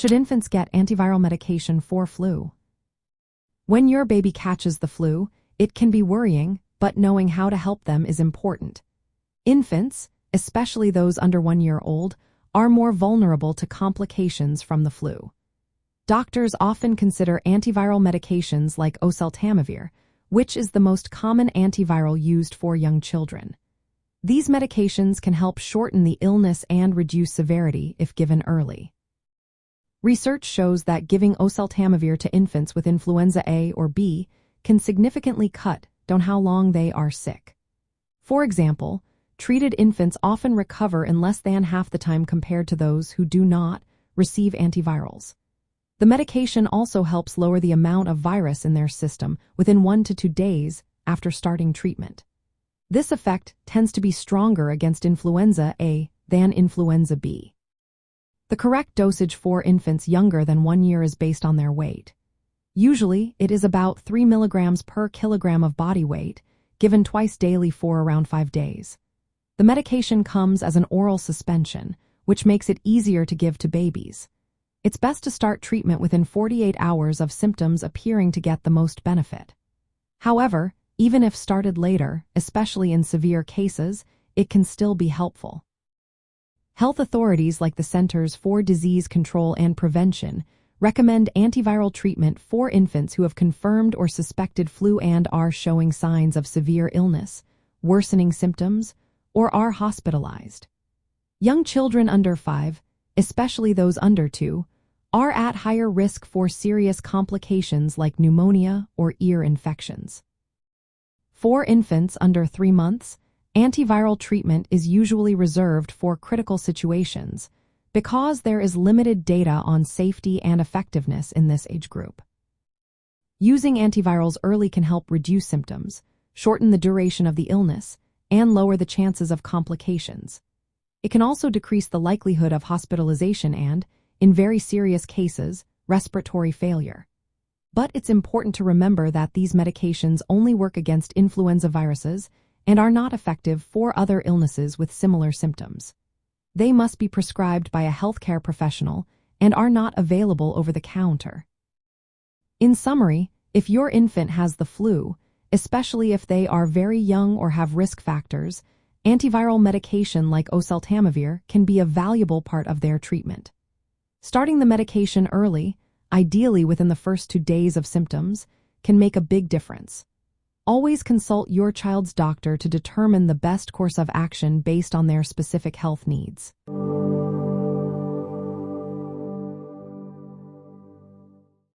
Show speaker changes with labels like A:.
A: Should infants get antiviral medication for flu? When your baby catches the flu, it can be worrying, but knowing how to help them is important. Infants, especially those under 1 year old, are more vulnerable to complications from the flu. Doctors often consider antiviral medications like Oseltamivir, which is the most common antiviral used for young children. These medications can help shorten the illness and reduce severity if given early. Research shows that giving Oseltamivir to infants with influenza A or B can significantly cut down how long they are sick. For example, treated infants often recover in less than half the time compared to those who do not receive antivirals. The medication also helps lower the amount of virus in their system within 1 to 2 days after starting treatment. This effect tends to be stronger against influenza A than influenza B. The correct dosage for infants younger than 1 year is based on their weight. Usually, it is about 3 milligrams per kilogram of body weight, given twice daily for around 5 days. The medication comes as an oral suspension, which makes it easier to give to babies. It's best to start treatment within 48 hours of symptoms appearing to get the most benefit. However, even if started later, especially in severe cases, it can still be helpful. Health authorities like the Centers for Disease Control and Prevention recommend antiviral treatment for infants who have confirmed or suspected flu and are showing signs of severe illness, worsening symptoms, or are hospitalized. Young children under 5, especially those under 2, are at higher risk for serious complications like pneumonia or ear infections. For infants under 3 months, antiviral treatment is usually reserved for critical situations because there is limited data on safety and effectiveness in this age group. Using antivirals early can help reduce symptoms, shorten the duration of the illness, and lower the chances of complications. It can also decrease the likelihood of hospitalization and, in very serious cases, respiratory failure. But it's important to remember that these medications only work against influenza viruses and are not effective for other illnesses with similar symptoms. They must be prescribed by a healthcare professional and are not available over the counter. In summary, if your infant has the flu, especially if they are very young or have risk factors, antiviral medication like Oseltamivir can be a valuable part of their treatment. Starting the medication early, ideally within the first 2 days of symptoms, can make a big difference. Always consult your child's doctor to determine the best course of action based on their specific health needs.